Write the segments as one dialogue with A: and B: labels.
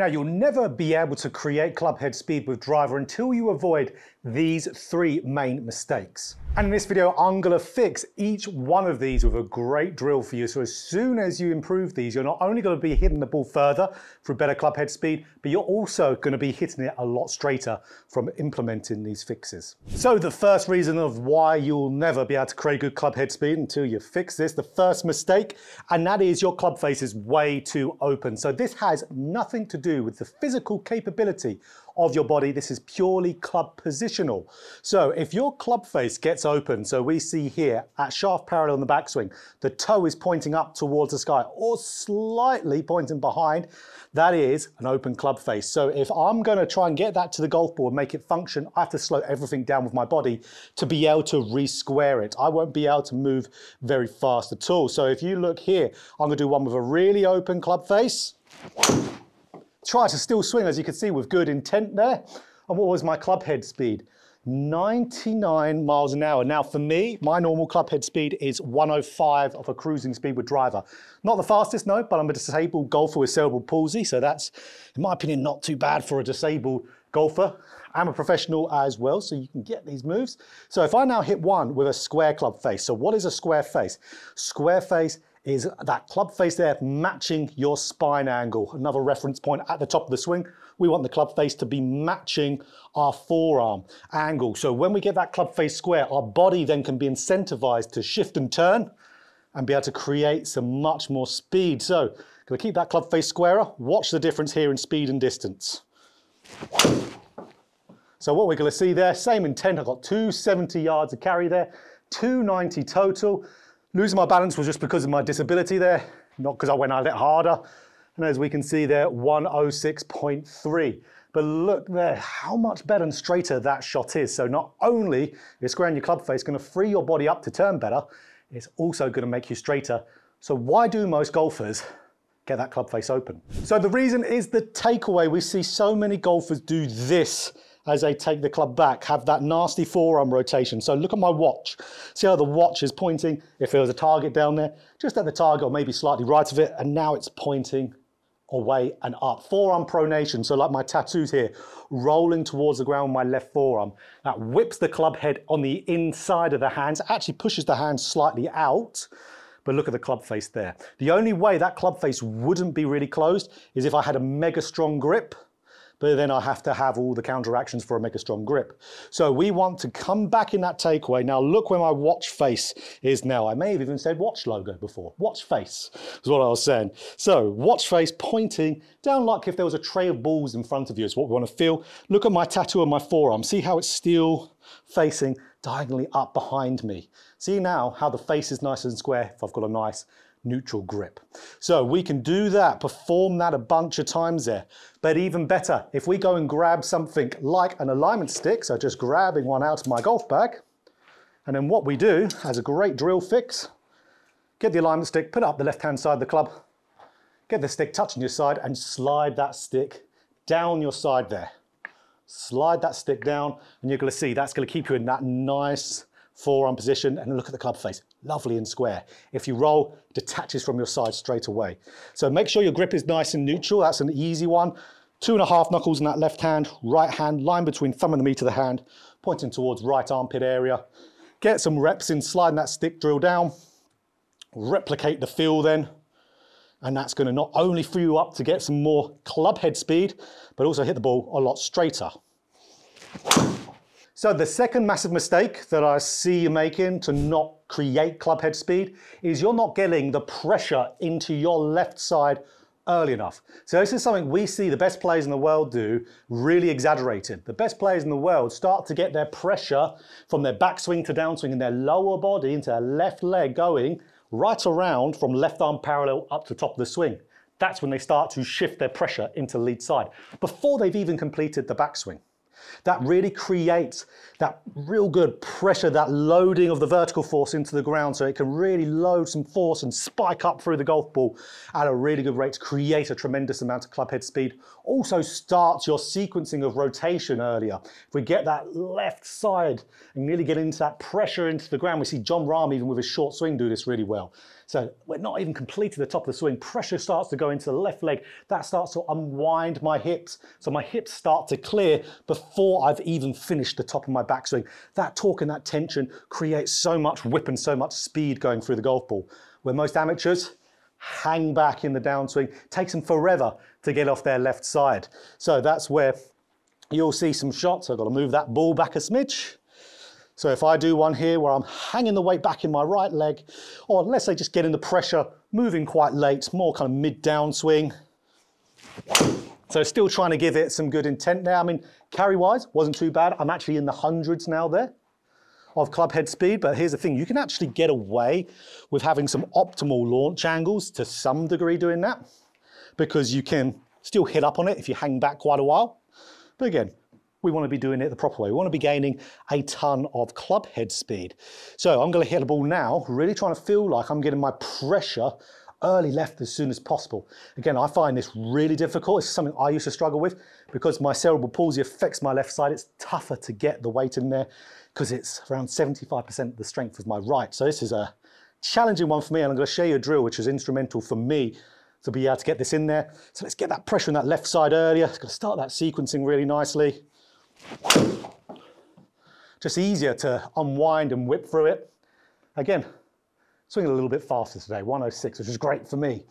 A: Now, you'll never be able to create club head speed with driver until you avoid these three main mistakes. And in this video, I'm going to fix each one of these with a great drill for you. So as soon as you improve these, you're not only going to be hitting the ball further for better club head speed, but you're also going to be hitting it a lot straighter from implementing these fixes. So the first reason of why you'll never be able to create good club head speed until you fix this, the first mistake, and that is your club face is way too open. So this has nothing to do with the physical capability of your body. This is purely club positional. So if your club face gets open, so we see here at shaft parallel in the backswing, the toe is pointing up towards the sky or slightly pointing behind, that is an open club face. So if I'm going to try and get that to the golf ball and make it function, I have to slow everything down with my body to be able to re-square it. I won't be able to move very fast at all. So if you look here, I'm going to do one with a really open club face. Try to still swing, as you can see, with good intent there. And what was my club head speed? 99 miles an hour. Now for me, my normal club head speed is 105 of a cruising speed with driver. Not the fastest, no, but I'm a disabled golfer with cerebral palsy, so that's, in my opinion, not too bad for a disabled golfer. I'm a professional as well, so you can get these moves. So if I now hit one with a square club face, so what is a square face? Square face is that club face there matching your spine angle. Another reference point at the top of the swing. We want the club face to be matching our forearm angle. So when we get that club face square, our body then can be incentivized to shift and turn and be able to create some much more speed. So gonna keep that club face squarer. Watch the difference here in speed and distance. So what we're gonna see there, same intent. I've got 270 yards to carry there, 290 total. Losing my balance was just because of my disability there, not because I went out a bit harder. And as we can see there, 106.3. But look there, how much better and straighter that shot is. So not only is squaring your club face going to free your body up to turn better, it's also going to make you straighter. So why do most golfers get that club face open? So the reason is the takeaway. We see so many golfers do this as they take the club back, have that nasty forearm rotation. So look at my watch. See how the watch is pointing? If there was a target down there, just at the target or maybe slightly right of it, and now it's pointing away and up. Forearm pronation, so like my tattoos here, rolling towards the ground with my left forearm. That whips the club head on the inside of the hands, actually pushes the hands slightly out. But look at the club face there. The only way that club face wouldn't be really closed is if I had a mega strong grip, but then I have to have all the counteractions for a mega strong grip. So we want to come back in that takeaway. Now look where my watch face is now. I may have even said watch logo before. Watch face is what I was saying. So watch face pointing down like if there was a tray of balls in front of you is what we want to feel. Look at my tattoo on my forearm. See how it's still facing diagonally up behind me. See now how the face is nice and square if I've got a nice neutral grip. So we can do that, perform that a bunch of times there. But even better, if we go and grab something like an alignment stick, so just grabbing one out of my golf bag, and then what we do as a great drill fix, get the alignment stick, put it up the left-hand side of the club, get the stick touching your side and slide that stick down your side there. Slide that stick down and you're going to see that's going to keep you in that nice forearm position, and look at the club face, lovely and square. If you roll, it detaches from your side straight away. So make sure your grip is nice and neutral. That's an easy one. 2.5 knuckles in that left hand, right hand, line between thumb and the meat of the hand, pointing towards right armpit area. Get some reps in sliding that stick drill down. Replicate the feel then, and that's going to not only free you up to get some more club head speed, but also hit the ball a lot straighter. So the second massive mistake that I see you making to not create club head speed is you're not getting the pressure into your left side early enough. So this is something we see the best players in the world do really exaggerated. The best players in the world start to get their pressure from their backswing to downswing in their lower body into their left leg going right around from left arm parallel up to the top of the swing. That's when they start to shift their pressure into the lead side before they've even completed the backswing. That really creates that real good pressure, that loading of the vertical force into the ground, so it can really load some force and spike up through the golf ball at a really good rate to create a tremendous amount of club head speed. Also starts your sequencing of rotation earlier. If we get that left side and really get into that pressure into the ground, we see John Rahm even with his short swing do this really well. So we're not even completed the top of the swing. Pressure starts to go into the left leg. That starts to unwind my hips. So my hips start to clear before I've even finished the top of my backswing. That torque and that tension creates so much whip and so much speed going through the golf ball. Where most amateurs hang back in the downswing. It takes them forever to get off their left side. So that's where you'll see some shots. I've got to move that ball back a smidge. So if I do one here where I'm hanging the weight back in my right leg, or let's say just getting the pressure, moving quite late, more kind of mid downswing. So still trying to give it some good intent there. I mean, carry wise, wasn't too bad. I'm actually in the hundreds now there of club head speed, but here's the thing, you can actually get away with having some optimal launch angles to some degree doing that, because you can still hit up on it if you hang back quite a while. But again, we want to be doing it the proper way. We want to be gaining a ton of club head speed. So I'm going to hit the ball now, really trying to feel like I'm getting my pressure early left as soon as possible. Again, I find this really difficult. It's something I used to struggle with because my cerebral palsy affects my left side. It's tougher to get the weight in there because it's around 75% of the strength of my right. So this is a challenging one for me, and I'm going to show you a drill which is instrumental for me to be able to get this in there. So let's get that pressure on that left side earlier. It's going to start that sequencing really nicely. Just easier to unwind and whip through it. Again, swinging a little bit faster today, 106, which is great for me.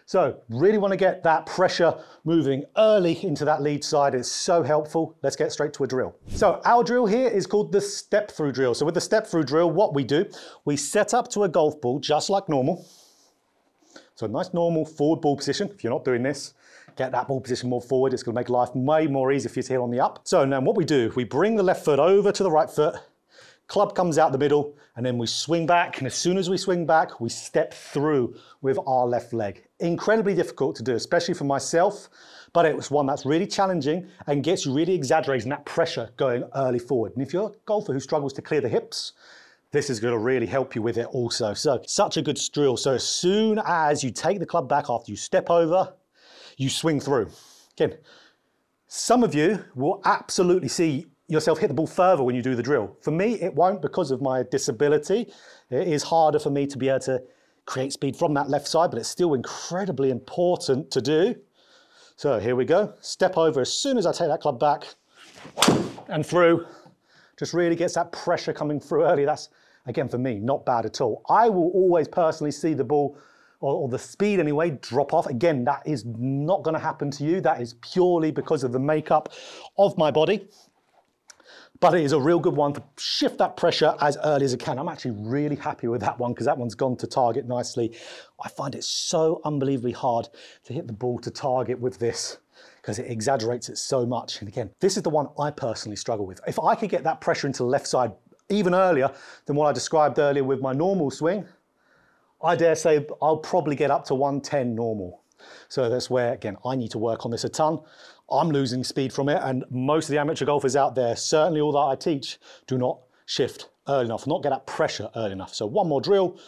A: So really want to get that pressure moving early into that lead side. It's so helpful. Let's get straight to a drill. So our drill here is called the step through drill. So with the step through drill, what we do, we set up to a golf ball just like normal. So a nice normal forward ball position. If you're not doing this, get that ball position more forward. It's going to make life way more easy for you to hit on the up. So now what we do, we bring the left foot over to the right foot, club comes out the middle, and then we swing back. And as soon as we swing back, we step through with our left leg. Incredibly difficult to do, especially for myself, but it was one that's really challenging and gets you really exaggerating that pressure going early forward. And if you're a golfer who struggles to clear the hips, this is going to really help you with it also. So such a good drill. So as soon as you take the club back after you step over, you swing through. Again, some of you will absolutely see yourself hit the ball further when you do the drill. For me, it won't because of my disability. It is harder for me to be able to create speed from that left side, but it's still incredibly important to do. So here we go. Step over as soon as I take that club back and through. Just really gets that pressure coming through early. That's, again, for me, not bad at all. I will always personally see the ball, or the speed anyway, drop off. Again, that is not going to happen to you. That is purely because of the makeup of my body. But it is a real good one to shift that pressure as early as it can. I'm actually really happy with that one because that one's gone to target nicely. I find it so unbelievably hard to hit the ball to target with this because it exaggerates it so much. And again, this is the one I personally struggle with. If I could get that pressure into the left side even earlier than what I described earlier with my normal swing, I dare say I'll probably get up to 110 normal. So that's where, again, I need to work on this a ton. I'm losing speed from it, and most of the amateur golfers out there, certainly all that I teach, do not shift early enough, not get that pressure early enough. So one more drill.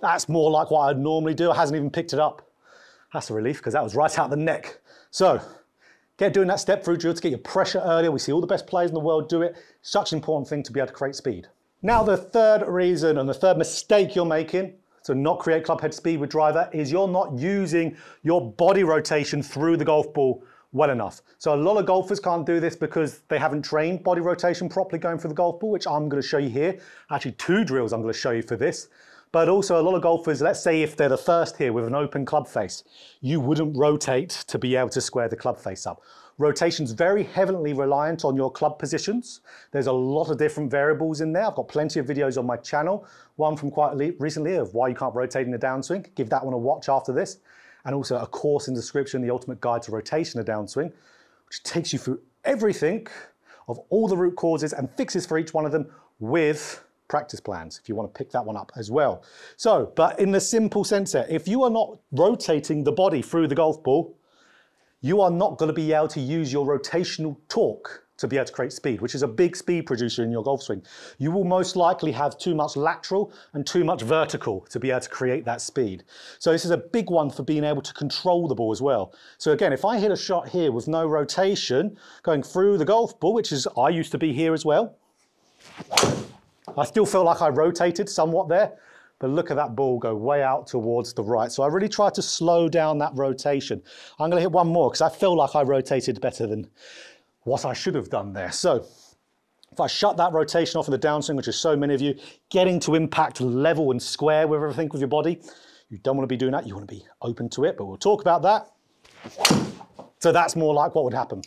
A: That's more like what I'd normally do. It hasn't even picked it up. That's a relief because that was right out the neck. So get doing that step through drill to get your pressure earlier. We see all the best players in the world do it. Such an important thing to be able to create speed. Now the third reason and the third mistake you're making to not create club head speed with driver is you're not using your body rotation through the golf ball well enough. So a lot of golfers can't do this because they haven't trained body rotation properly going through the golf ball, which I'm going to show you here. Actually, 2 drills I'm going to show you for this. But also a lot of golfers, let's say if they're the first here with an open club face, you wouldn't rotate to be able to square the club face up. Rotation's very heavily reliant on your club positions. There's a lot of different variables in there. I've got plenty of videos on my channel. One from quite recently of why you can't rotate in the downswing. Give that one a watch after this. And also a course in the description, The Ultimate Guide to Rotation in the Downswing, which takes you through everything of all the root causes and fixes for each one of them with practice plans, if you want to pick that one up as well. So, but in the simple sense there, if you are not rotating the body through the golf ball, you are not going to be able to use your rotational torque to be able to create speed, which is a big speed producer in your golf swing. You will most likely have too much lateral and too much vertical to be able to create that speed. So this is a big one for being able to control the ball as well. So again, if I hit a shot here with no rotation going through the golf ball, which is, I used to be here as well, I still feel like I rotated somewhat there, but look at that ball go way out towards the right. So I really tried to slow down that rotation. I'm going to hit one more because I feel like I rotated better than what I should have done there. So if I shut that rotation off in the downswing, which is so many of you, getting to impact level and square with everything with your body, you don't want to be doing that. You want to be open to it, but we'll talk about that. So that's more like what would happen.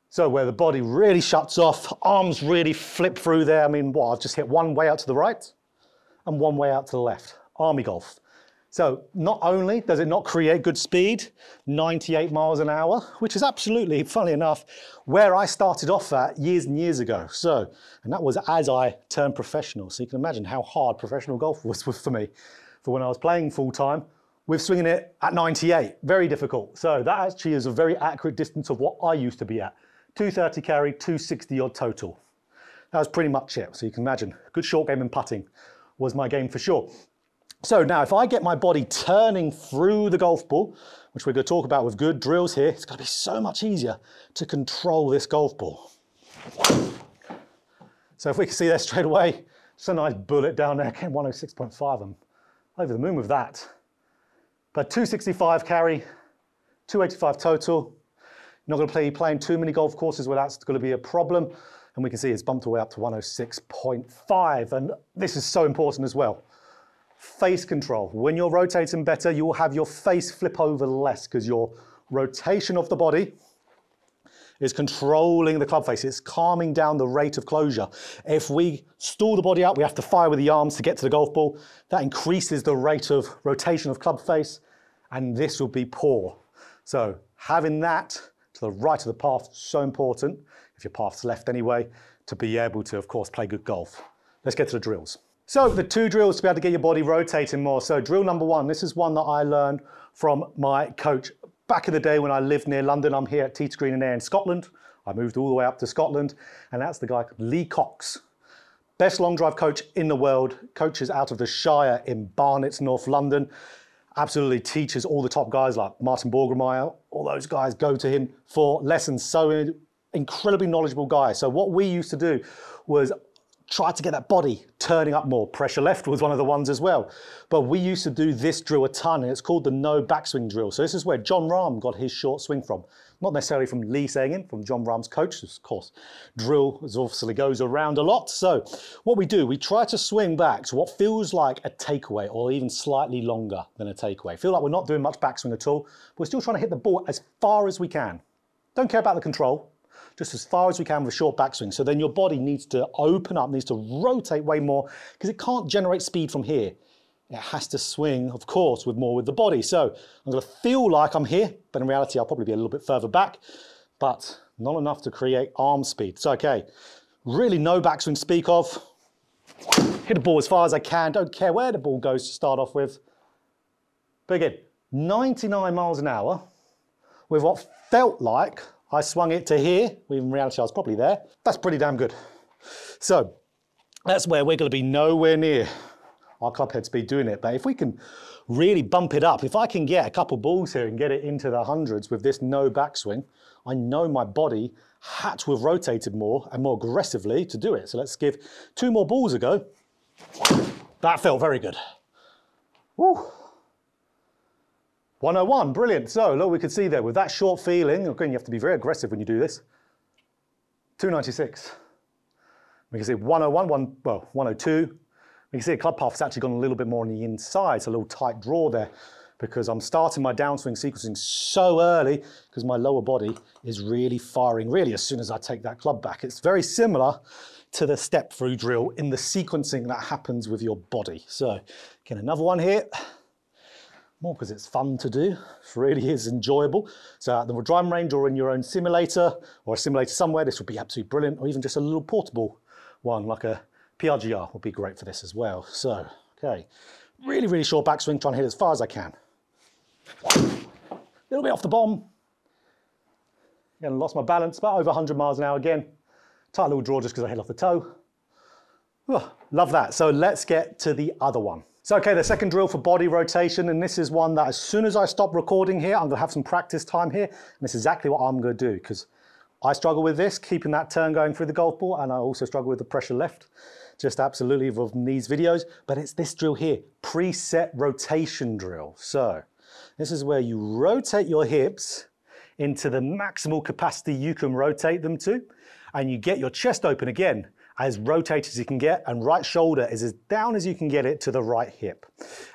A: So where the body really shuts off, arms really flip through there. I mean, what, I've just hit one way out to the right and one way out to the left. Army golf. So not only does it not create good speed, 98 miles an hour, which is absolutely, funnily enough, where I started off at years and years ago. So, and that was as I turned professional. So you can imagine how hard professional golf was for me for when I was playing full time with swinging it at 98, very difficult. So that actually is a very accurate distance of what I used to be at. 230 carry, 260 odd total. That was pretty much it. So you can imagine, good short game and putting was my game for sure. So now if I get my body turning through the golf ball, which we're going to talk about with good drills here, it's going to be so much easier to control this golf ball. So if we can see there straight away, it's a nice bullet down there, getting 106.5. I'm over the moon with that. But 265 carry, 285 total. You're not going to be playing too many golf courses where that's going to be a problem. And we can see it's bumped away up to 106.5. And this is so important as well. Face control. When you're rotating better, you will have your face flip over less because your rotation of the body is controlling the club face. It's calming down the rate of closure. If we stall the body out, we have to fire with the arms to get to the golf ball. That increases the rate of rotation of club face, and this will be poor. So having that to the right of the path is so important, if your path's left anyway, to be able to, of course, play good golf. Let's get to the drills. So the two drills to be able to get your body rotating more. So drill number one, this is one that I learned from my coach back in the day when I lived near London. I'm here at Teeter Green and Air in Scotland. I moved all the way up to Scotland, and that's the guy Lee Cox. Best long drive coach in the world, coaches out of the Shire in Barnet, North London. Absolutely teaches all the top guys like Martin Borgermeyer, all those guys go to him for lessons. So incredibly knowledgeable guy. So what we used to do was try to get that body turning up more. Pressure left was one of the ones as well. But we used to do this drill a ton, and it's called the no backswing drill. So this is where John Rahm got his short swing from. Not necessarily from Lee saying it, from John Rahm's coach. Of course, drill obviously goes around a lot. So what we do, we try to swing back to what feels like a takeaway or even slightly longer than a takeaway. Feel like we're not doing much backswing at all. But we're still trying to hit the ball as far as we can. Don't care about the control. Just as far as we can with a short backswing. So then your body needs to open up, needs to rotate way more because it can't generate speed from here. It has to swing, of course, with the body. So I'm going to feel like I'm here, but in reality, I'll probably be a little bit further back, but not enough to create arm speed. So, okay, really no backswing speak of. Hit the ball as far as I can. Don't care where the ball goes to start off with. But again, 99 miles an hour with what felt like I swung it to here. In reality, I was probably there. That's pretty damn good. So that's where we're going to be nowhere near our club head speed doing it. But if we can really bump it up, if I can get a couple balls here and get it into the hundreds with this no backswing, I know my body had to have rotated more and more aggressively to do it. So let's give 2 more balls a go. That felt very good. Woo. 101, brilliant. So look, we could see there with that short feeling, again, you have to be very aggressive when you do this. 296. We can see 101, 102. We can see a club path's actually gone a little bit more on the inside. It's a little tight draw there because I'm starting my downswing sequencing so early because my lower body is really firing really as soon as I take that club back. It's very similar to the step through drill in the sequencing that happens with your body. So again, another one here. More because it's fun to do, it really is enjoyable. So at the driving range or in your own simulator or a simulator somewhere, this would be absolutely brilliant, or even just a little portable one like a PRGR would be great for this as well. So, okay, really, really short backswing, trying to hit as far as I can. A little bit off the bomb. Again, lost my balance, about over 100 miles an hour again. Tight little draw just because I hit off the toe. Oh, love that. So let's get to the other one. So, okay, the second drill for body rotation, and this is one that as soon as I stop recording here, I'm gonna have some practice time here, and this is exactly what I'm gonna do, because I struggle with this, keeping that turn going through the golf ball, and I also struggle with the pressure left. just absolutely from these videos, but it's this drill here, preset rotation drill. So this is where you rotate your hips into the maximal capacity you can rotate them to, and you get your chest open again, as rotated as you can get, and right shoulder is as down as you can get it to the right hip.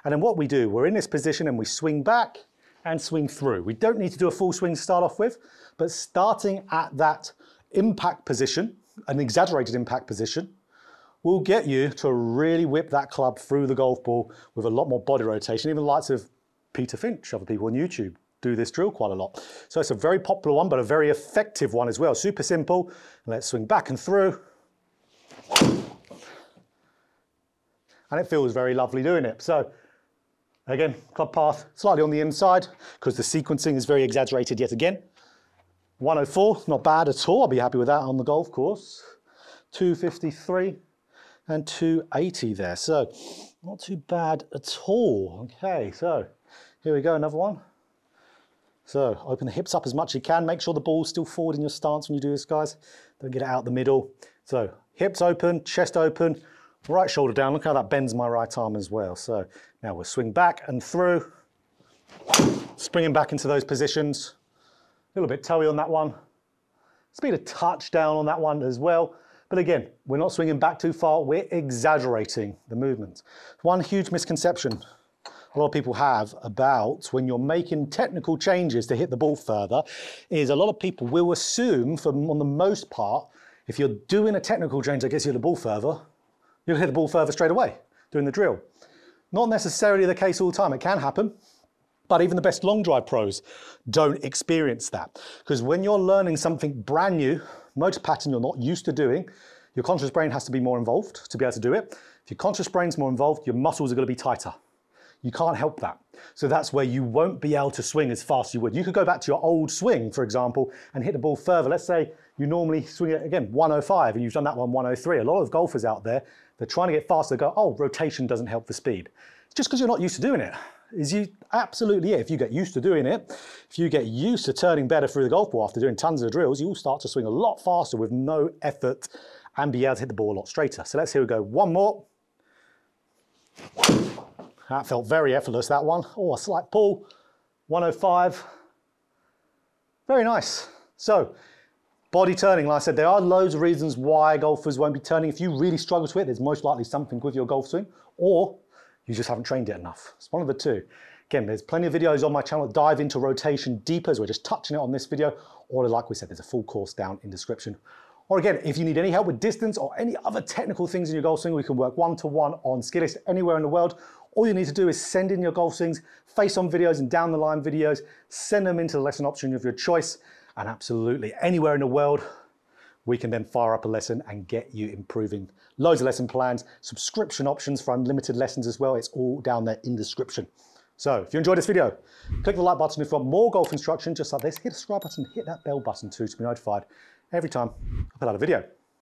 A: And then what we do, we're in this position and we swing back and swing through. We don't need to do a full swing to start off with, but starting at that impact position, an exaggerated impact position, will get you to really whip that club through the golf ball with a lot more body rotation. Even the likes of Peter Finch, other people on YouTube, do this drill quite a lot. So it's a very popular one, but a very effective one as well. Super simple. Let's swing back and through. And it feels very lovely doing it. So again, club path slightly on the inside because the sequencing is very exaggerated yet again. 104, not bad at all. I'll be happy with that on the golf course. 253 and 280 there. So not too bad at all. Okay, so here we go, another one. So open the hips up as much as you can. Make sure the ball's still forward in your stance when you do this, guys. Don't get it out the middle. So hips open, chest open, right shoulder down. Look how that bends my right arm as well. So now we'll swing back and through, springing back into those positions. A little bit toey on that one. Speed a touch down on that one as well. But again, we're not swinging back too far. We're exaggerating the movement. One huge misconception a lot of people have about when you're making technical changes to hit the ball further is a lot of people will assume, on the most part, if you're doing a technical change that gets you the ball further, you'll hit the ball further straight away doing the drill. Not necessarily the case all the time. It can happen, but even the best long drive pros don't experience that. Because when you're learning something brand new, motor pattern you're not used to doing, your conscious brain has to be more involved to be able to do it. If your conscious brain's more involved, your muscles are going to be tighter. You can't help that. So that's where you won't be able to swing as fast as you would. You could go back to your old swing, for example, and hit the ball further. Let's say you normally swing it, again, 105, and you've done that one 103. A lot of golfers out there, they're trying to get faster, they go, oh, rotation doesn't help the speed. It's just because you're not used to doing it. Absolutely, yeah. If you get used to doing it, if you get used to turning better through the golf ball after doing tons of drills, you'll start to swing a lot faster with no effort and be able to hit the ball a lot straighter. So here we go. One more. That felt very effortless, that one. Oh, a slight pull, 105. Very nice. So, body turning, like I said, there are loads of reasons why golfers won't be turning. If you really struggle to it, there's most likely something with your golf swing, or you just haven't trained it enough. It's one of the two. Again, there's plenty of videos on my channel that dive into rotation deeper, as we're just touching it on this video, or like we said, there's a full course down in description. Or again, if you need any help with distance or any other technical things in your golf swing, we can work one-to-one on Skillist anywhere in the world. All you need to do is send in your golf swings, face-on videos and down-the-line videos, send them into the lesson option of your choice, and absolutely anywhere in the world, we can then fire up a lesson and get you improving. Loads of lesson plans, subscription options for unlimited lessons as well. It's all down there in the description. So if you enjoyed this video, click the like button. If you want more golf instruction just like this, hit the subscribe button, hit that bell button too to be notified every time I put out a video.